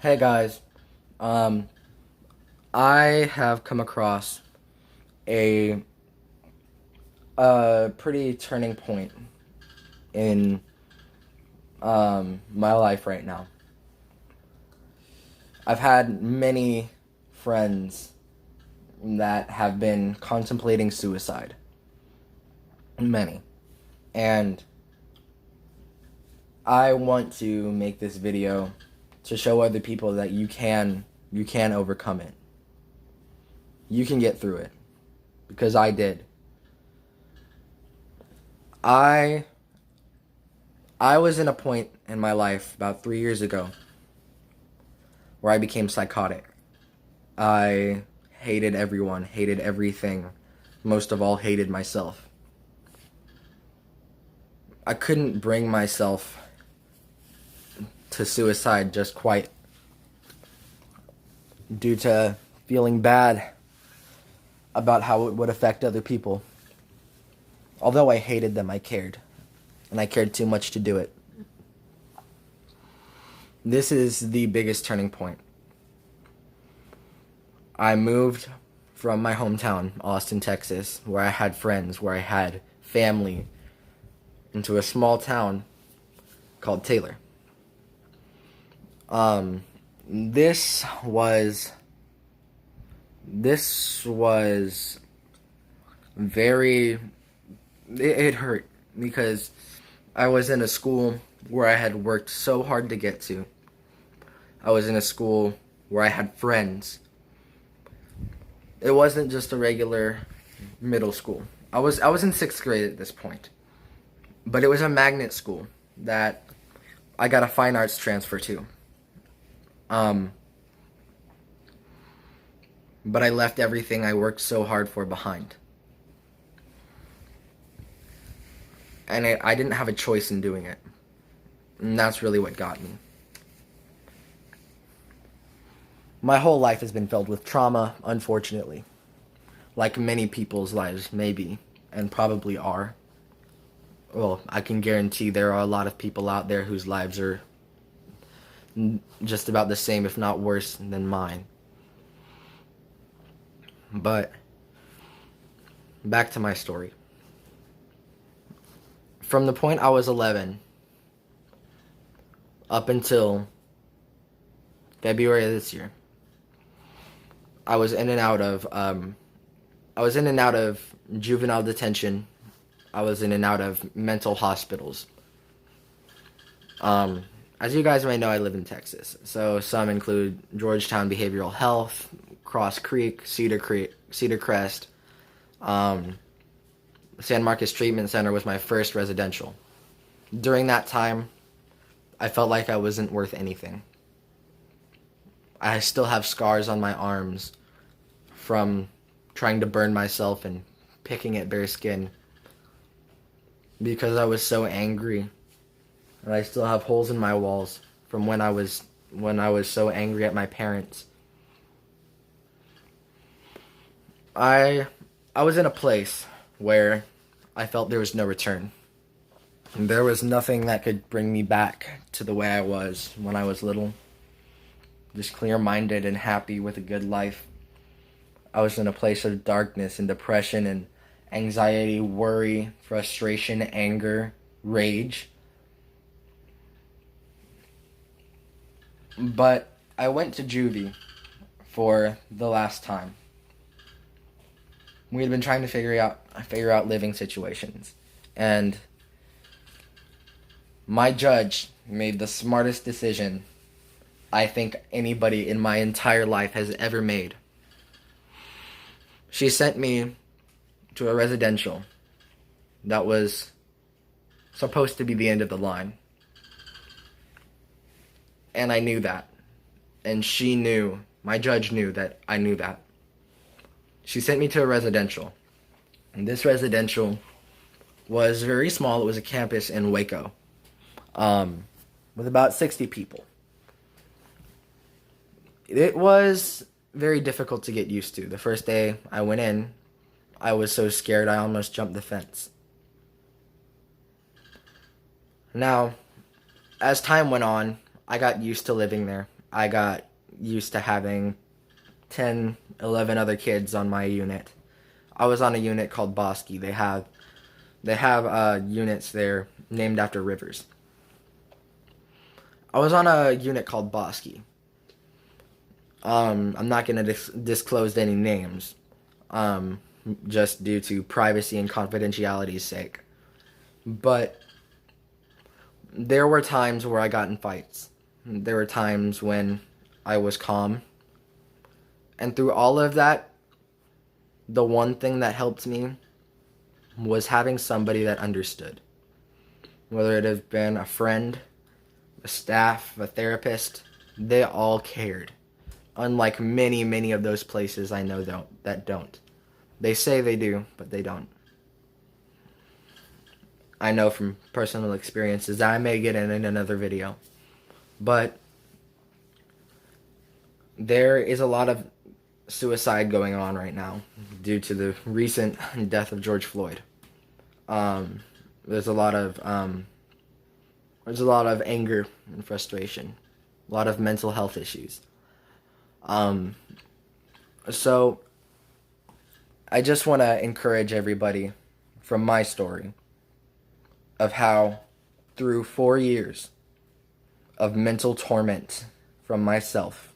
Hey guys, um, I have come across a pretty turning point in my life right now. I've had many friends that have been contemplating suicide, many, and I want to make this video to show other people that you can overcome it. You can get through it because I did. I I was in a point in my life about 3 years ago where I became psychotic. I hated everyone, hated everything, most of all, hated myself. I couldn't bring myself to suicide just quite due to feeling bad about how it would affect other people. Although I hated them, I cared. And I cared too much to do it. This is the biggest turning point. I moved from my hometown, Austin, Texas, where I had friends, where I had family, into a small town called Taylor. Um, this was this was very it hurt because I was in a school where I had worked so hard to get to. I was in a school where I had friends. It wasn't just a regular middle school. I was in 6th grade at this point. But it was a magnet school that I got a fine arts transfer to. Um, but I left everything I worked so hard for behind. And I didn't have a choice in doing it. And that's really what got me. My whole life has been filled with trauma, unfortunately. Like many people's lives, maybe, and probably are. Well, I can guarantee there are a lot of people out there whose lives are just about the same, if not worse, than mine. But back to my story. From the point I was 11 up until February of this year, I was in and out of juvenile detention. I was in and out of mental hospitals. As you guys may know, I live in Texas. So some include Georgetown Behavioral Health, Cross Creek, Cedar Crest. San Marcos Treatment Center was my first residential. During that time, I felt like I wasn't worth anything. I still have scars on my arms from trying to burn myself and picking at bare skin because I was so angry. And I still have holes in my walls from when I was so angry at my parents. I was in a place where I felt there was no return. And there was nothing that could bring me back to the way I was when I was little. Just clear-minded and happy with a good life. I was in a place of darkness and depression and anxiety, worry, frustration, anger, rage. But I went to juvie for the last time. We had been trying to figure out living situations. And my judge made the smartest decision I think anybody in my entire life has ever made. She sent me to a residential that was supposed to be the end of the line. And I knew that. And she knew, my judge knew that I knew that. She sent me to a residential. And this residential was very small. It was a campus in Waco, with about 60 people. It was very difficult to get used to. The first day I went in, I was so scared I almost jumped the fence. Now, as time went on, I got used to living there. I got used to having 10, 11 other kids on my unit. I was on a unit called Bosky. They have units there named after rivers. I was on a unit called Bosky. I'm not going to disclose any names, just due to privacy and confidentiality's sake. But there were times where I got in fights. There were times when I was calm. And through all of that, the one thing that helped me was having somebody that understood. Whether it have been a friend, a staff, a therapist, they all cared. Unlike many, many of those places I know that don't. They say they do, but they don't. I know from personal experiences that I may get in another video. But there is a lot of suicide going on right now due to the recent death of George Floyd. There's a lot of anger and frustration, a lot of mental health issues. So I just want to encourage everybody from my story of how through 4 years of mental torment from myself,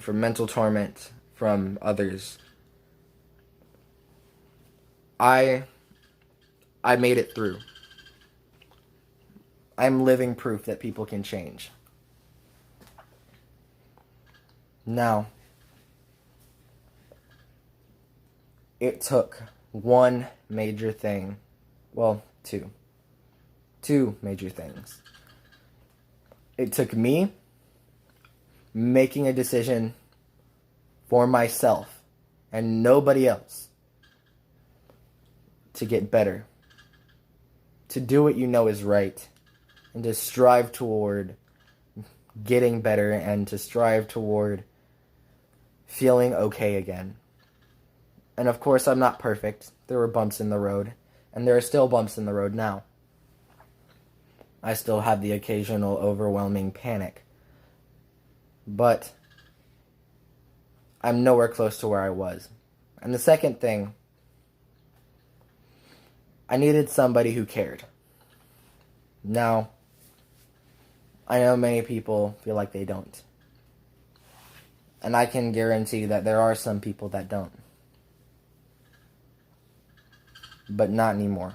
from mental torment from others, I made it through. I'm living proof that people can change. Now, it took one major thing. Well, two. Two major things. It took me making a decision for myself and nobody else to get better. To do what you know is right. And to strive toward getting better and to strive toward feeling okay again. And of course, I'm not perfect. There were bumps in the road. And there are still bumps in the road now. I still have the occasional overwhelming panic. But I'm nowhere close to where I was. And the second thing, I needed somebody who cared. Now, I know many people feel like they don't. And I can guarantee that there are some people that don't. But not anymore.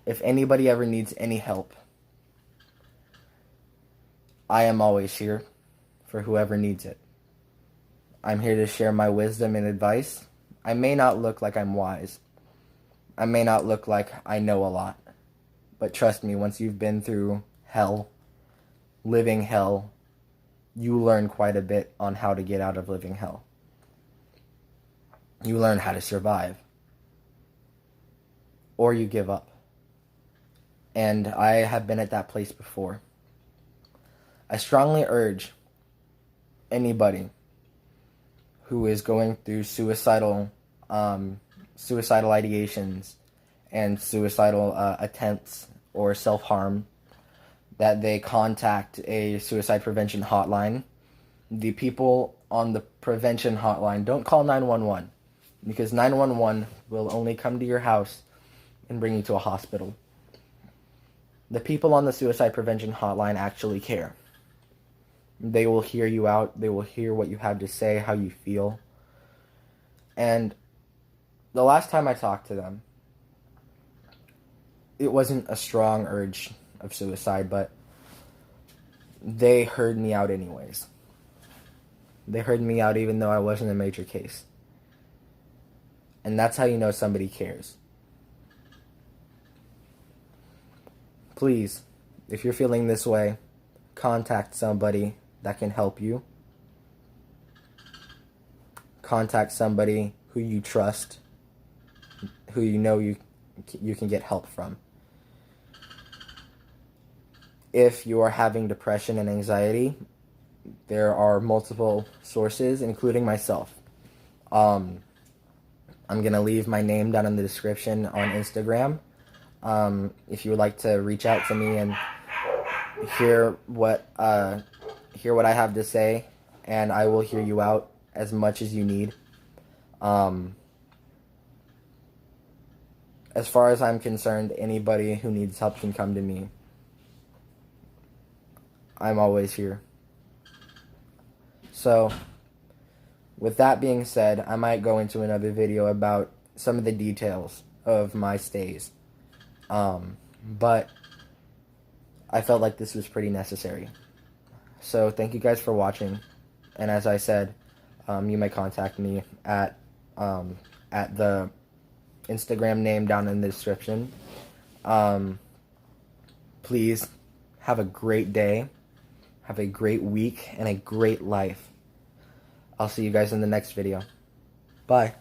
If anybody ever needs any help, I am always here for whoever needs it. I'm here to share my wisdom and advice. I may not look like I'm wise. I may not look like I know a lot. But trust me, once you've been through hell, living hell, you learn quite a bit on how to get out of living hell. You learn how to survive. Or you give up. And I have been at that place before. I strongly urge anybody who is going through suicidal ideations and suicidal attempts or self-harm that they contact a suicide prevention hotline. The people on the prevention hotline, don't call 911 because 911 will only come to your house and bring you to a hospital. The people on the suicide prevention hotline actually care. They will hear you out. They will hear what you have to say, how you feel. And the last time I talked to them, it wasn't a strong urge of suicide, but they heard me out anyways. They heard me out even though I wasn't a major case. And that's how you know somebody cares. Please, if you're feeling this way, contact somebody that can help you. Contact somebody who you trust, who you know you can get help from. If you are having depression and anxiety, there are multiple sources, including myself. I'm going to leave my name down in the description on Instagram. If you would like to reach out to me and hear what I have to say, and I will hear you out as much as you need. Um, as far as I'm concerned, anybody who needs help can come to me. I'm always here. So, with that being said, I might go into another video about some of the details of my stays. But I felt like this was pretty necessary. So, thank you guys for watching. And as I said, you may contact me at the Instagram name down in the description. Please have a great day, have a great week, and a great life. I'll see you guys in the next video. Bye.